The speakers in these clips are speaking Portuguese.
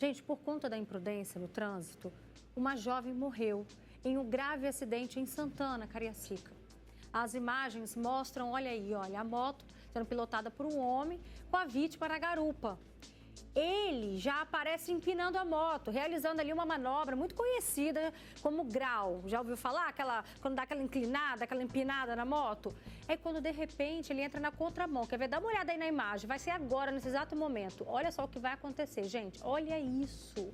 Gente, por conta da imprudência no trânsito, uma jovem morreu em um grave acidente em Santana, Cariacica. As imagens mostram, olha aí, olha, a moto sendo pilotada por um homem com a vítima na garupa. Ele já aparece empinando a moto, realizando ali uma manobra muito conhecida como grau. Já ouviu falar? Quando dá aquela inclinada, aquela empinada na moto? É quando, de repente, ele entra na contramão. Quer ver? Dá uma olhada aí na imagem. Vai ser agora, nesse exato momento. Olha só o que vai acontecer, gente. Olha isso.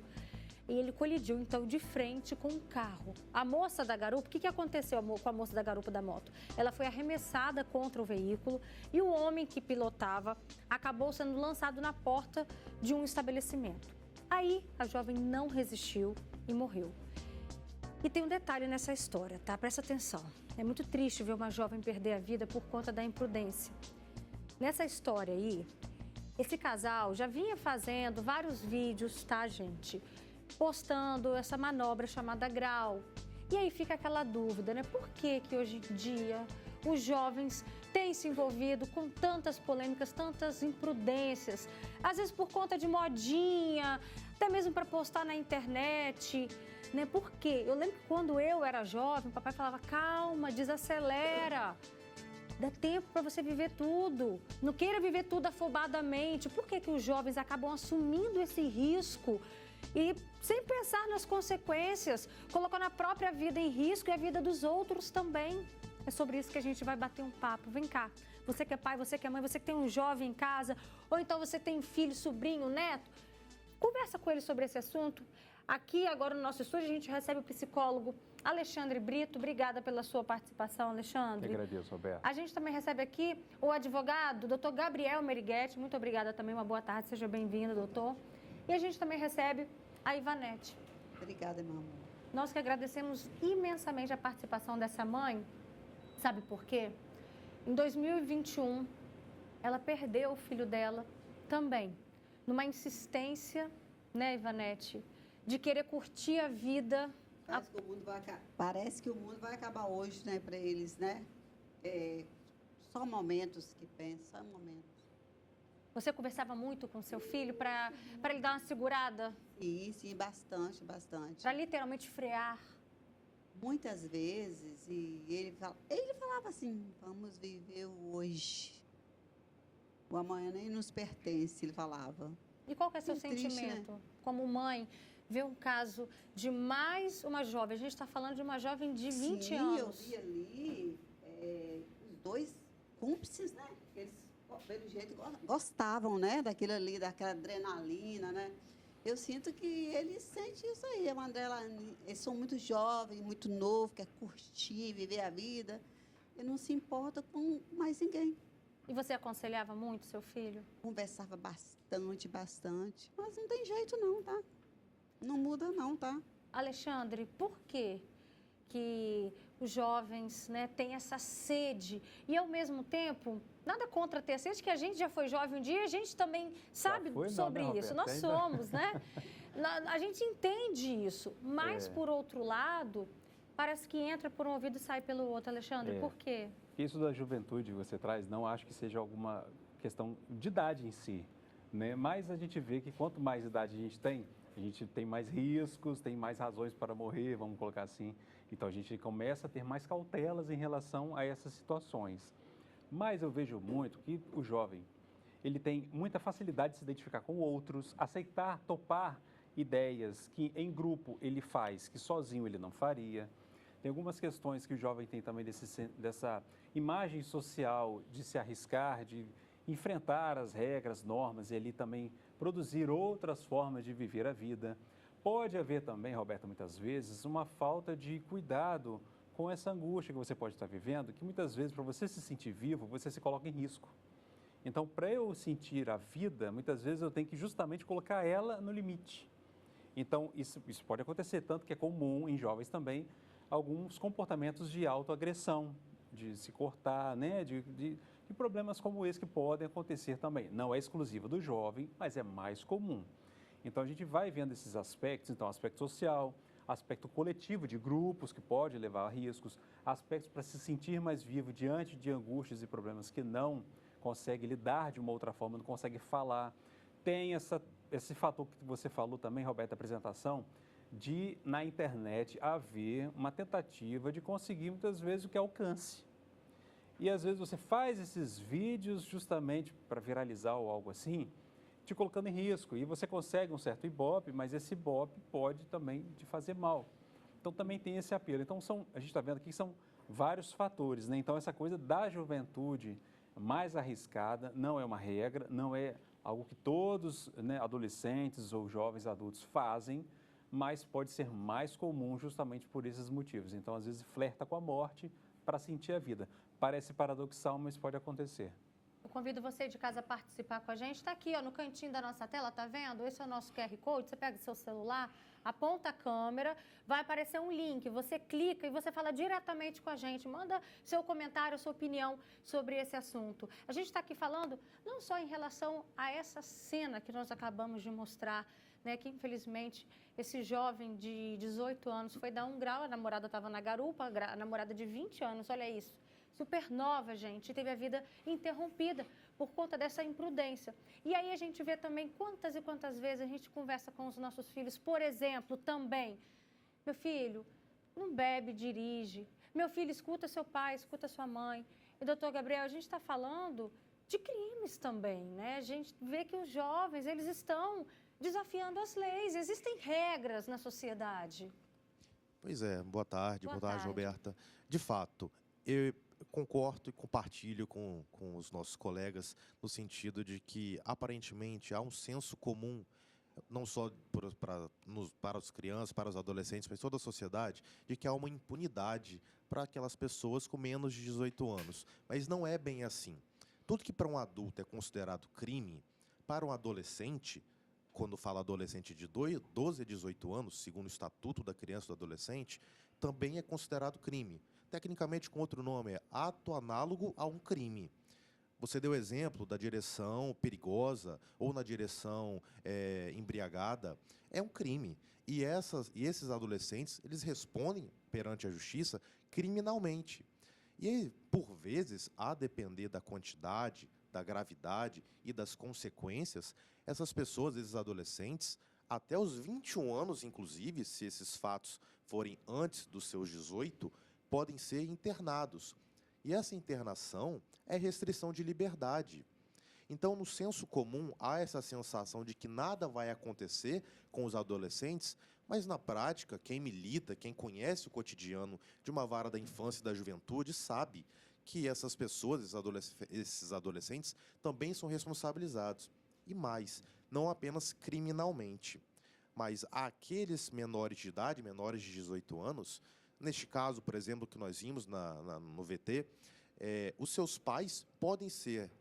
E ele colidiu, então, de frente com um carro. A moça da garupa, o que aconteceu com a moça da garupa da moto? Ela foi arremessada contra o veículo e o homem que pilotava acabou sendo lançado na porta de um estabelecimento. Aí, a jovem não resistiu e morreu. E tem um detalhe nessa história, tá? Presta atenção. É muito triste ver uma jovem perder a vida por conta da imprudência. Nessa história aí, esse casal já vinha fazendo vários vídeos, tá, gente? Postando essa manobra chamada grau. E aí fica aquela dúvida, né? Por que hoje em dia os jovens têm se envolvido com tantas polêmicas, tantas imprudências? Às vezes por conta de modinha, até mesmo para postar na internet, né? Por quê? Eu lembro que quando eu era jovem, o papai falava, calma, desacelera. Dá tempo para você viver tudo. Não queira viver tudo afobadamente. Por que os jovens acabam assumindo esse risco e sem pensar nas consequências, colocando a própria vida em risco e a vida dos outros também? É sobre isso que a gente vai bater um papo. Vem cá, você que é pai, você que é mãe, você que tem um jovem em casa, ou então você tem filho, sobrinho, neto, conversa com ele sobre esse assunto. Aqui, agora no nosso estúdio, a gente recebe o psicólogo Alexandre Brito. Obrigada pela sua participação, Alexandre. Eu agradeço, Roberto. A gente também recebe aqui o advogado, doutor Gabriel Meriguete. Muito obrigada também, uma boa tarde, seja bem-vindo, doutor. E a gente também recebe a Ivanete. Obrigada, meu amor. Nós que agradecemos imensamente a participação dessa mãe. Sabe por quê? Em 2021, ela perdeu o filho dela também, numa insistência, né, Ivanete, de querer curtir a vida. Parece que o mundo vai acabar hoje, né, para eles, né? Só momentos que pensam, só momentos. Você conversava muito com seu filho para ele dar uma segurada? Sim, bastante, bastante. Para literalmente frear? Muitas vezes, e ele falava assim, vamos viver o hoje. O amanhã nem nos pertence, ele falava. E qual que é seu triste, sentimento, né? como mãe, ver um caso de mais uma jovem? A gente está falando de uma jovem de 20 anos. Sim, eu vi ali os dois cúmplices, né? Eles, pelo jeito, gostavam, né? Daquilo ali, daquela adrenalina, né? Eu sinto que eles sentem isso aí. Eles são muito jovens, muito novos, quer curtir, viver a vida. E não se importa com mais ninguém. E você aconselhava muito seu filho? Conversava bastante, bastante. Mas não tem jeito não, tá? Não muda não, tá? Alexandre, por que os jovens, né, têm essa sede e, ao mesmo tempo, nada contra ter sede, que a gente já foi jovem um dia, a gente também sabe sobre isso, nós somos, né? A gente entende isso, mas, por outro lado, parece que entra por um ouvido e sai pelo outro. Alexandre, por quê? Isso da juventude que você traz, não acho que seja alguma questão de idade em si, né? Mas a gente vê que quanto mais idade a gente tem mais riscos, tem mais razões para morrer, vamos colocar assim. Então, a gente começa a ter mais cautelas em relação a essas situações. Mas eu vejo muito que o jovem, ele tem muita facilidade de se identificar com outros, aceitar, topar ideias que em grupo ele faz, que sozinho ele não faria. Tem algumas questões que o jovem tem também dessa imagem social de se arriscar, de enfrentar as regras, normas e ali também produzir outras formas de viver a vida. Pode haver também, Roberta, muitas vezes, uma falta de cuidado com essa angústia que você pode estar vivendo, que muitas vezes, para você se sentir vivo, você se coloca em risco. Então, para eu sentir a vida, muitas vezes eu tenho que justamente colocar ela no limite. Então, isso pode acontecer, tanto que é comum em jovens também, alguns comportamentos de autoagressão, de se cortar, né? de problemas como esse que podem acontecer também. Não é exclusivo do jovem, mas é mais comum. Então, a gente vai vendo esses aspectos, então, aspecto social, aspecto coletivo de grupos que pode levar a riscos, aspectos para se sentir mais vivo diante de angústias e problemas que não consegue lidar de uma outra forma, não consegue falar. Tem esse fator que você falou também, Roberto, da apresentação, de na internet haver uma tentativa de conseguir muitas vezes o que alcance. E às vezes você faz esses vídeos justamente para viralizar ou algo assim, te colocando em risco. E você consegue um certo ibope, mas esse ibope pode também te fazer mal. Então também tem esse apelo. Então a gente está vendo aqui que são vários fatores, né? Então essa coisa da juventude mais arriscada não é uma regra, não é algo que todos, né, adolescentes ou jovens adultos fazem, mas pode ser mais comum justamente por esses motivos. Então, às vezes, flerta com a morte para sentir a vida. Parece paradoxal, mas pode acontecer. Eu convido você de casa a participar com a gente. Está aqui, ó, no cantinho da nossa tela, tá vendo? Esse é o nosso QR Code. Você pega o seu celular, aponta a câmera, vai aparecer um link. Você clica e você fala diretamente com a gente. Manda seu comentário, sua opinião sobre esse assunto. A gente está aqui falando não só em relação a essa cena que nós acabamos de mostrar, né, que infelizmente esse jovem de 18 anos foi dar um grau, a namorada estava na garupa, a namorada de 20 anos, olha isso. Super nova, gente, teve a vida interrompida por conta dessa imprudência. E aí a gente vê também quantas e quantas vezes a gente conversa com os nossos filhos, por exemplo, também, meu filho, não bebe, dirige. Meu filho, escuta seu pai, escuta sua mãe. E, doutor Gabriel, a gente está falando de crimes também, né? A gente vê que os jovens, eles estão desafiando as leis, existem regras na sociedade. Pois é, boa tarde, Boa tarde, Roberta. De fato, eu concordo e compartilho com os nossos colegas no sentido de que, aparentemente, há um senso comum, não só para as crianças, para os adolescentes, mas toda a sociedade, de que há uma impunidade para aquelas pessoas com menos de 18 anos. Mas não é bem assim. Tudo que para um adulto é considerado crime, para um adolescente, quando fala adolescente de 12 a 18 anos, segundo o Estatuto da Criança e do Adolescente, também é considerado crime. Tecnicamente, com outro nome, é ato análogo a um crime. Você deu exemplo da direção perigosa ou na direção embriagada. É um crime. E esses adolescentes, eles respondem perante a justiça criminalmente. E, por vezes, a depender da quantidade, da gravidade e das consequências, essas pessoas, esses adolescentes, até os 21 anos, inclusive, se esses fatos forem antes dos seus 18, podem ser internados. E essa internação é restrição de liberdade. Então, no senso comum, há essa sensação de que nada vai acontecer com os adolescentes, mas, na prática, quem milita, quem conhece o cotidiano de uma vara da infância e da juventude, sabe que essas pessoas, esses adolescentes, também são responsabilizados. E mais, não apenas criminalmente, mas aqueles menores de idade, menores de 18 anos, neste caso, por exemplo, que nós vimos no VT, os seus pais podem ser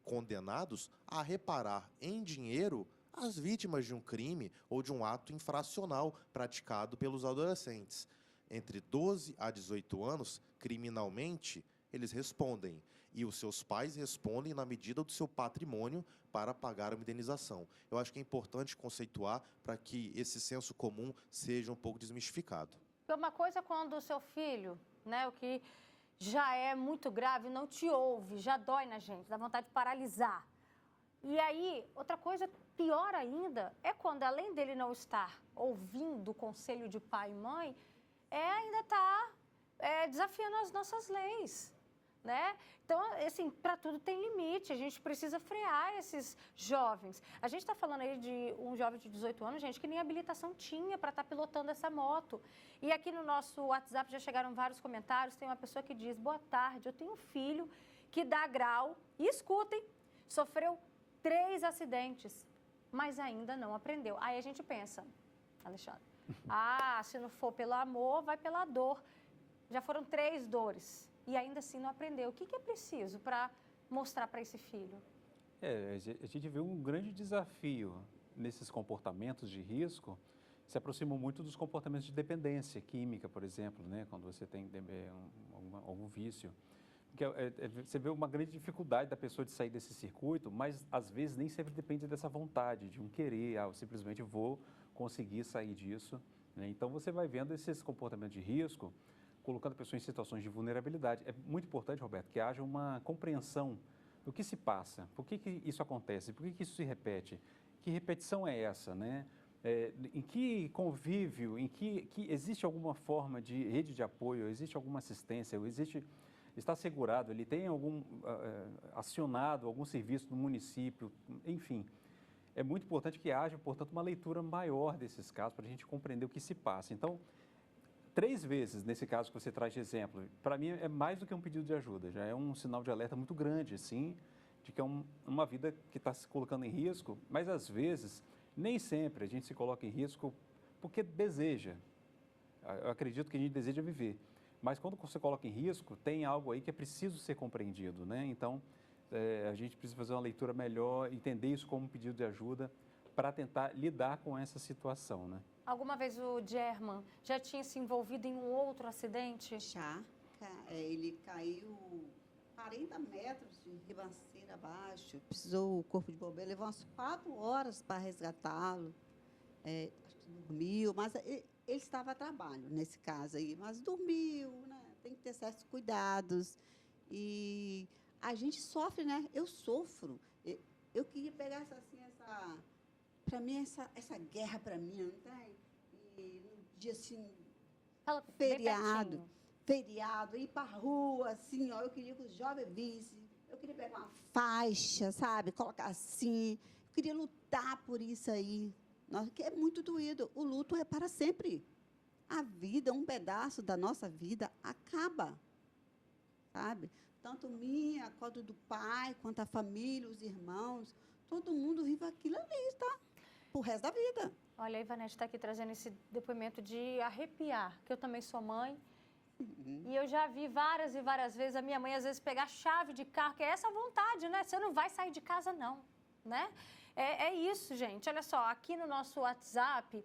condenados a reparar em dinheiro as vítimas de um crime ou de um ato infracional praticado pelos adolescentes. Entre 12 a 18 anos, criminalmente, eles respondem. E os seus pais respondem na medida do seu patrimônio para pagar a indenização. Eu acho que é importante conceituar para que esse senso comum seja um pouco desmistificado. Uma coisa é quando o seu filho, né, o que já é muito grave, não te ouve, já dói na gente, dá vontade de paralisar. E aí, outra coisa pior ainda é quando, além dele não estar ouvindo o conselho de pai e mãe, ainda está desafiando as nossas leis, né? Então, assim, para tudo tem limite, a gente precisa frear esses jovens. A gente está falando aí de um jovem de 18 anos, gente, que nem habilitação tinha para estar pilotando essa moto. E aqui no nosso WhatsApp já chegaram vários comentários, tem uma pessoa que diz, boa tarde, eu tenho um filho que dá grau, e escutem, sofreu 3 acidentes, mas ainda não aprendeu. Aí a gente pensa, Alexandre, se não for pelo amor, vai pela dor. Já foram 3 dores e ainda assim não aprendeu. O que é preciso para mostrar para esse filho? A gente vê um grande desafio nesses comportamentos de risco, se aproximam muito dos comportamentos de dependência química, por exemplo, né? Quando você tem algum vício. Você vê uma grande dificuldade da pessoa de sair desse circuito, mas às vezes nem sempre depende dessa vontade, de um querer, eu simplesmente vou conseguir sair disso, né? Então você vai vendo esses comportamentos de risco, colocando a pessoa em situações de vulnerabilidade. É muito importante, Roberto, que haja uma compreensão do que se passa, por que isso acontece, por que isso se repete. que repetição é essa, né? Em que convívio, que existe alguma forma de rede de apoio, existe alguma assistência, está assegurado, ele tem acionado algum serviço do município, enfim. É muito importante que haja, portanto, uma leitura maior desses casos para a gente compreender o que se passa. Então, 3 vezes, nesse caso que você traz de exemplo, para mim é mais do que um pedido de ajuda, já é um sinal de alerta muito grande, sim, de que é uma vida que está se colocando em risco, mas às vezes, nem sempre a gente se coloca em risco porque deseja. Eu acredito que a gente deseja viver, mas quando você coloca em risco, tem algo aí que é preciso ser compreendido, né? Então, a gente precisa fazer uma leitura melhor, entender isso como um pedido de ajuda para tentar lidar com essa situação, né? Alguma vez o German já tinha se envolvido em um outro acidente? Já, ele caiu 40 metros de ribanceira abaixo, precisou o corpo de bombeiro, levou umas 4 horas para resgatá-lo. Acho que dormiu, mas ele estava a trabalho nesse caso aí, mas dormiu, né? Tem que ter certos cuidados. E a gente sofre, né? Eu sofro. Eu queria pegar para mim, essa guerra para mim, não tem? E um dia assim, Fala bem pertinho. feriado, ir para a rua, assim, ó, eu queria que os jovens vissem, eu queria pegar uma faixa, sabe, colocar assim, eu queria lutar por isso aí, que é muito doído. O luto é para sempre. A vida, um pedaço da nossa vida acaba, sabe? Tanto minha, quanto do pai, quanto a família, os irmãos, todo mundo vive aquilo ali, tá? Pro resto da vida. Olha, a Ivanete está aqui trazendo esse depoimento de arrepiar, que eu também sou mãe. E eu já vi várias e várias vezes a minha mãe, às vezes, pegar chave de carro, que é essa vontade, né? Você não vai sair de casa, não, né? É isso, gente. Olha só, aqui no nosso WhatsApp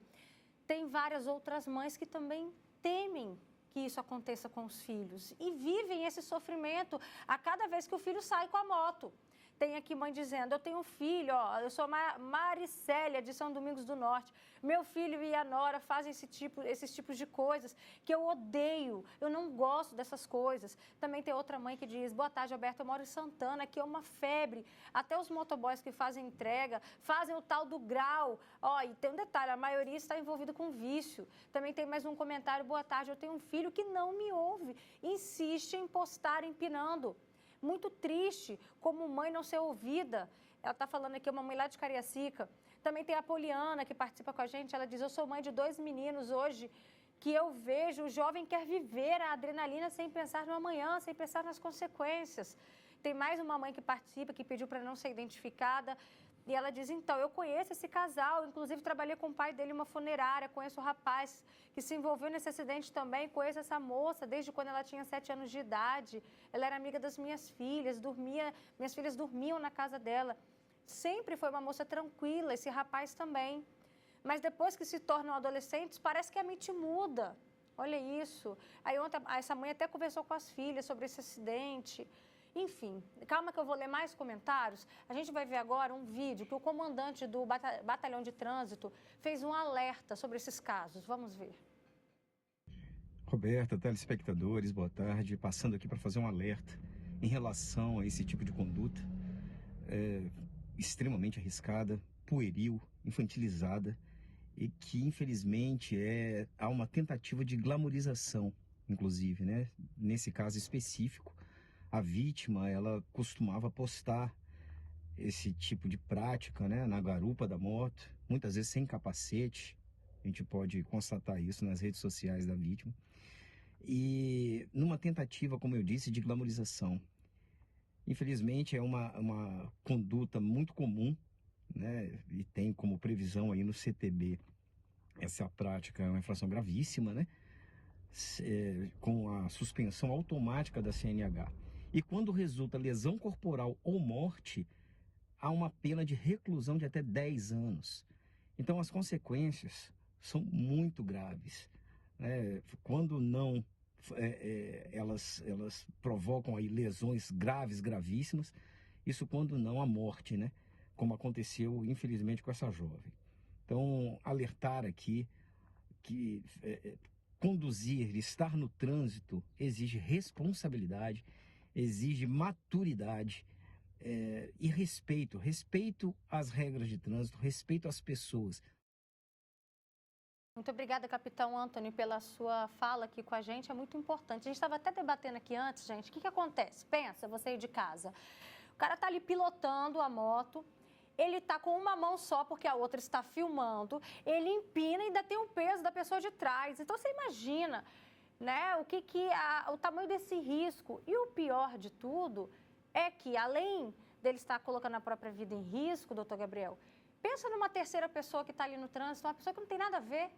tem várias outras mães que também temem que isso aconteça com os filhos e vivem esse sofrimento a cada vez que o filho sai com a moto. Tem aqui mãe dizendo, eu tenho um filho, ó, eu sou Maricélia, de São Domingos do Norte. Meu filho e a nora fazem esses tipos de coisas que eu odeio, eu não gosto dessas coisas. Também tem outra mãe que diz, boa tarde, Alberto, eu moro em Santana, que é uma febre. Até os motoboys que fazem entrega, fazem o tal do grau. Ó, e tem um detalhe, a maioria está envolvida com vício. Também tem mais um comentário, boa tarde, eu tenho um filho que não me ouve, insiste em postar empinando. Muito triste, como mãe não ser ouvida. Ela está falando aqui, uma mãe lá de Cariacica. Também tem a Poliana, que participa com a gente. Ela diz, eu sou mãe de 2 meninos hoje, que eu vejo, o jovem quer viver a adrenalina sem pensar no amanhã, sem pensar nas consequências. Tem mais uma mãe que participa, que pediu para não ser identificada. E ela diz, então, eu conheço esse casal, inclusive trabalhei com o pai dele em uma funerária, conheço o rapaz que se envolveu nesse acidente também, conheço essa moça desde quando ela tinha 7 anos de idade, ela era amiga das minhas filhas, minhas filhas dormiam na casa dela. Sempre foi uma moça tranquila, esse rapaz também. Mas depois que se tornam adolescentes, parece que a mente muda. Olha isso. Aí ontem, essa mãe até conversou com as filhas sobre esse acidente. Enfim, calma que eu vou ler mais comentários. A gente vai ver agora um vídeo que o comandante do Batalhão de Trânsito fez um alerta sobre esses casos. Vamos ver. Roberta, telespectadores, boa tarde. Passando aqui para fazer um alerta em relação a esse tipo de conduta extremamente arriscada, pueril, infantilizada e que, infelizmente, há uma tentativa de glamorização, inclusive, né? Nesse caso específico, a vítima, ela costumava postar esse tipo de prática, né, na garupa da moto, muitas vezes sem capacete. A gente pode constatar isso nas redes sociais da vítima. E numa tentativa, como eu disse, de glamorização. Infelizmente, é uma conduta muito comum, né, e tem como previsão aí no CTB, essa prática é uma infração gravíssima, né, com a suspensão automática da CNH. E quando resulta lesão corporal ou morte, há uma pena de reclusão de até 10 anos. Então, as consequências são muito graves. Quando não, elas provocam aí lesões graves, gravíssimas. Isso quando não a morte, né? Como aconteceu, infelizmente, com essa jovem. Então, alertar aqui que conduzir, estar no trânsito, exige responsabilidade, exige maturidade, e respeito às regras de trânsito, respeito às pessoas. Muito obrigada, capitão Antônio, pela sua fala aqui com a gente, é muito importante. A gente estava até debatendo aqui antes, gente, o que acontece? Pensa, você aí de casa, o cara está ali pilotando a moto, ele está com uma mão só porque a outra está filmando, ele empina e ainda tem o peso da pessoa de trás. Então, você imagina, né, o tamanho desse risco. E o pior de tudo é que, além dele estar colocando a própria vida em risco, doutor Gabriel, pensa numa terceira pessoa que está ali no trânsito, uma pessoa que não tem nada a ver.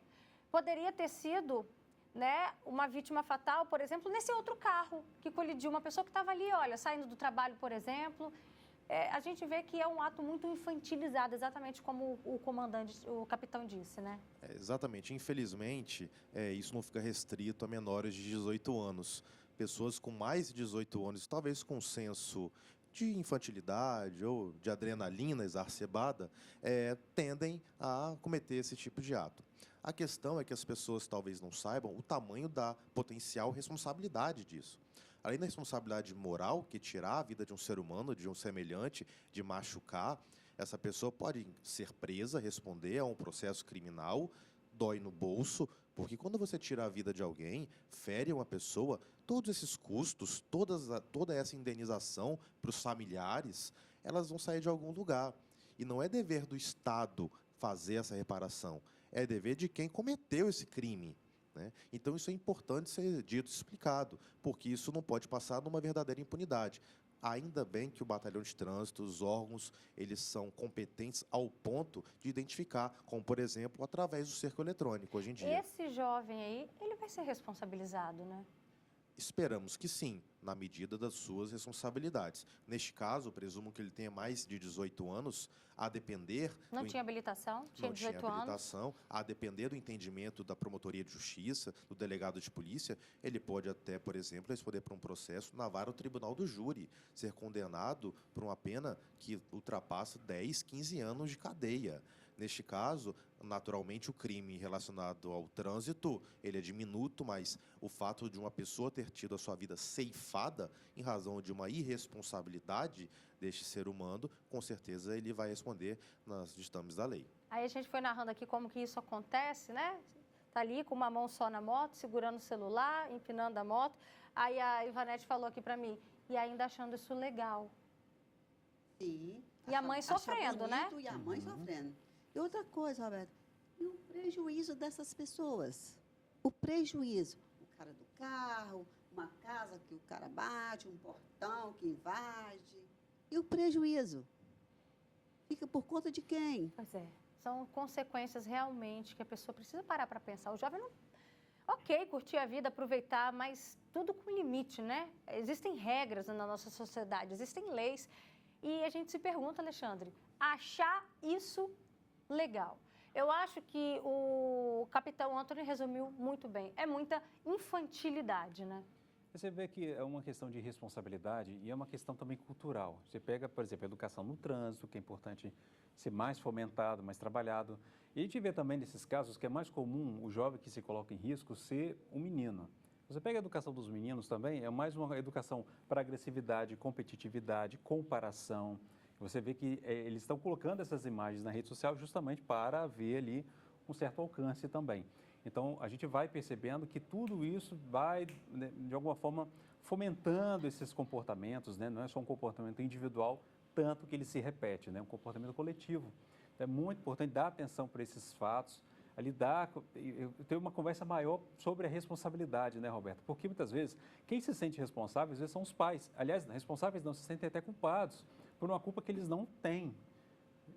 Poderia ter sido, né, uma vítima fatal, por exemplo, nesse outro carro que colidiu, uma pessoa que estava ali, olha, saindo do trabalho, por exemplo. A gente vê que é um ato muito infantilizado, exatamente como o capitão disse, né? Exatamente. Infelizmente, isso não fica restrito a menores de 18 anos. Pessoas com mais de 18 anos, talvez com senso de infantilidade ou de adrenalina exacerbada, tendem a cometer esse tipo de ato. A questão é que as pessoas talvez não saibam o tamanho da potencial responsabilidade disso. Além da responsabilidade moral, que tirar a vida de um ser humano, de um semelhante, de machucar, essa pessoa pode ser presa, responder a um processo criminal, dói no bolso, porque quando você tira a vida de alguém, fere uma pessoa, todos esses custos, toda essa indenização para os familiares, elas vão sair de algum lugar. E não é dever do Estado fazer essa reparação, é dever de quem cometeu esse crime. Né? Então, isso é importante ser dito e explicado, porque isso não pode passar numa verdadeira impunidade. Ainda bem que o batalhão de trânsito, os órgãos, eles são competentes ao ponto de identificar, como, por exemplo, através do cerco eletrônico, hoje em dia. Esse jovem aí, ele vai ser responsabilizado, né? Esperamos que sim, na medida das suas responsabilidades. Neste caso, presumo que ele tenha mais de 18 anos, a depender... Não tinha habilitação? Tinha 18 anos? Não tinha habilitação. A depender do entendimento da promotoria de justiça, do delegado de polícia, ele pode até, por exemplo, responder por um processo na vara do tribunal do júri, ser condenado por uma pena que ultrapassa 10, 15 anos de cadeia. Neste caso, naturalmente, o crime relacionado ao trânsito, ele é diminuto, mas o fato de uma pessoa ter tido a sua vida ceifada em razão de uma irresponsabilidade deste ser humano, com certeza ele vai responder nos ditames da lei. Aí a gente foi narrando aqui como que isso acontece, né? Tá ali com uma mão só na moto, segurando o celular, empinando a moto. Aí a Ivanete falou aqui para mim, e ainda achando isso legal. Sim. E a mãe sofrendo, né? E a mãe sofrendo. E outra coisa, Roberto, e o prejuízo dessas pessoas? O prejuízo. O cara do carro, uma casa que o cara bate, um portão que invade. E o prejuízo? Fica por conta de quem? Pois é, são consequências realmente que a pessoa precisa parar para pensar. O jovem não... Ok, curtir a vida, aproveitar, mas tudo com limite, né? Existem regras na nossa sociedade, existem leis. E a gente se pergunta, Alexandre, achar isso legal. Eu acho que o capitão Antônio resumiu muito bem. É muita infantilidade, né? Você vê que é uma questão de responsabilidade e é uma questão também cultural. Você pega, por exemplo, a educação no trânsito, que é importante ser mais fomentado, mais trabalhado. E a gente vê também nesses casos que é mais comum o jovem que se coloca em risco ser um menino. Você pega a educação dos meninos também, é mais uma educação para agressividade, competitividade, comparação. Você vê que eles estão colocando essas imagens na rede social justamente para haver ali um certo alcance também. Então, a gente vai percebendo que tudo isso vai, né, de alguma forma, fomentando esses comportamentos, né? Não é só um comportamento individual, tanto que ele se repete, né? Um comportamento coletivo. Então, é muito importante dar atenção para esses fatos, ter uma conversa maior sobre a responsabilidade, né, Roberto? Porque muitas vezes, quem se sente responsável, às vezes são os pais. Aliás, responsáveis não se sentem até culpados por uma culpa que eles não têm.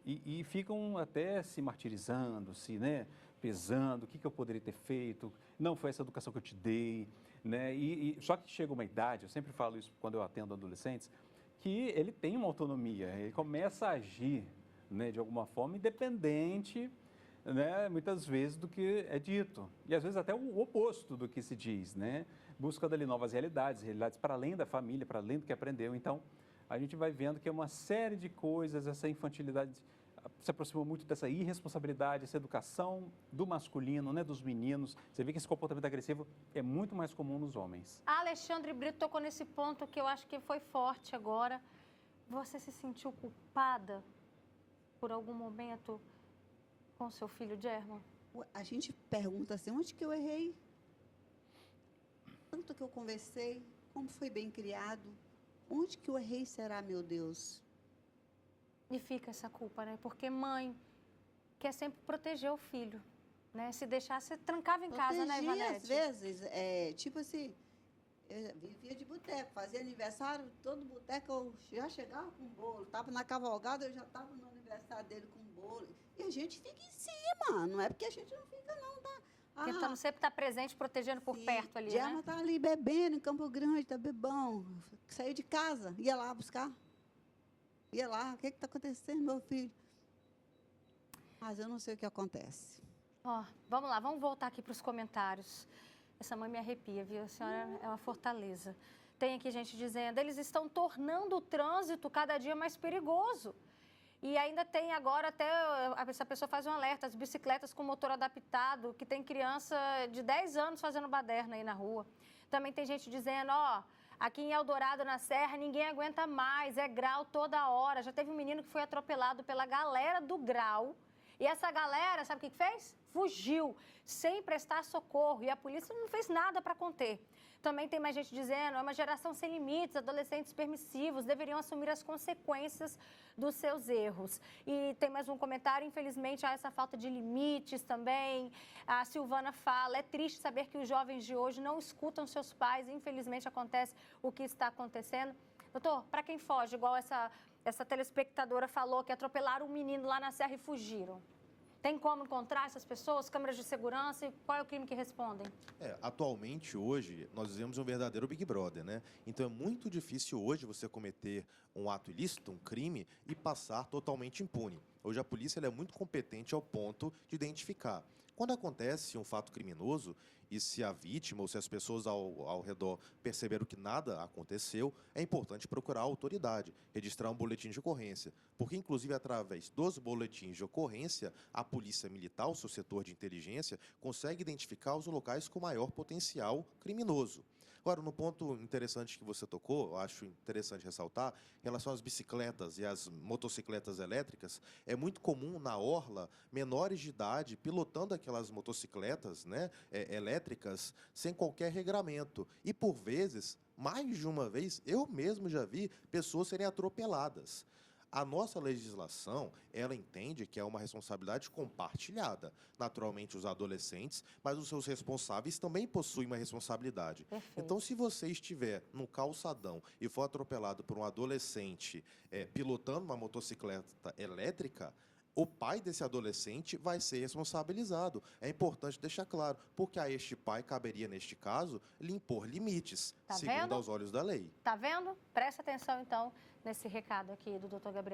E ficam até se martirizando, né, pesando, o que eu poderia ter feito, não foi essa educação que eu te dei, né? Só que chega uma idade, eu sempre falo isso quando eu atendo adolescentes, que ele tem uma autonomia, ele começa a agir, né, de alguma forma independente, né, muitas vezes do que é dito, e às vezes até o oposto do que se diz, né? Buscando ali novas realidades para além da família, para além do que aprendeu. Então, a gente vai vendo que é uma série de coisas, essa infantilidade se aproximou muito dessa irresponsabilidade, essa educação do masculino, né, dos meninos. Você vê que esse comportamento agressivo é muito mais comum nos homens. A Alexandre Brito tocou nesse ponto que eu acho que foi forte agora. Você se sentiu culpada por algum momento com seu filho German? A gente pergunta assim, onde que eu errei? Tanto que eu conversei, como foi bem criado, onde que eu errei será, meu Deus? E fica essa culpa, né? Porque mãe quer sempre proteger o filho, né? Se deixasse, trancava em casa, né, Protegia, Ivanete? às vezes, tipo assim, eu vivia de boteco, fazia aniversário, todo boteco eu já chegava com bolo. Estava na cavalgada, eu já estava no aniversário dele com bolo. E a gente fica em cima, não é porque a gente não fica, não, tá? Tentando sempre estar presente, protegendo por perto ali, German né? tá ali bebendo em Campo Grande, tá bebão. Saiu de casa, ia lá buscar. Ia lá, o que está acontecendo, meu filho? Mas eu não sei o que acontece. Ó, vamos lá, vamos voltar aqui para os comentários. Essa mãe me arrepia, viu? A senhora é uma fortaleza. Tem aqui gente dizendo, eles estão tornando o trânsito cada dia mais perigoso. E ainda tem agora até, essa pessoa faz um alerta, as bicicletas com motor adaptado, que tem criança de 10 anos fazendo baderna aí na rua. Também tem gente dizendo, ó, aqui em Eldorado, na Serra, ninguém aguenta mais, é grau toda hora. Já teve um menino que foi atropelado pela galera do grau. E essa galera, sabe o que fez? Fugiu, sem prestar socorro. E a polícia não fez nada para conter. Também tem mais gente dizendo, é uma geração sem limites, adolescentes permissivos, deveriam assumir as consequências dos seus erros. E tem mais um comentário, infelizmente, há essa falta de limites também. A Silvana fala, é triste saber que os jovens de hoje não escutam seus pais, infelizmente acontece o que está acontecendo. Doutor, para quem foge, igual essa telespectadora falou, que atropelaram um menino lá na Serra e fugiram. Tem como encontrar essas pessoas, câmeras de segurança e qual é o crime que respondem? Atualmente, hoje, nós vivemos um verdadeiro Big Brother, né? Então é muito difícil hoje você cometer um ato ilícito, um crime, e passar totalmente impune. Hoje a polícia ela é muito competente ao ponto de identificar. Quando acontece um fato criminoso, e se a vítima ou se as pessoas ao redor perceberam que nada aconteceu, é importante procurar a autoridade, registrar um boletim de ocorrência. Porque, inclusive, através dos boletins de ocorrência, a polícia militar, o seu setor de inteligência, consegue identificar os locais com maior potencial criminoso. Agora, no ponto interessante que você tocou, eu acho interessante ressaltar, em relação às bicicletas e às motocicletas elétricas, é muito comum na orla menores de idade pilotando aquelas motocicletas, né, elétricas sem qualquer regramento. E, por vezes, mais de uma vez, eu mesmo já vi pessoas serem atropeladas. A nossa legislação, ela entende que é uma responsabilidade compartilhada. Naturalmente, os adolescentes, mas os seus responsáveis também possuem uma responsabilidade. Perfeito. Então, se você estiver no calçadão e for atropelado por um adolescente pilotando uma motocicleta elétrica, o pai desse adolescente vai ser responsabilizado. É importante deixar claro, porque a este pai caberia, neste caso, lhe impor limites, Tá segundo vendo? aos olhos da lei. Tá vendo? Presta atenção, então, nesse recado aqui do Dr. Gabriel.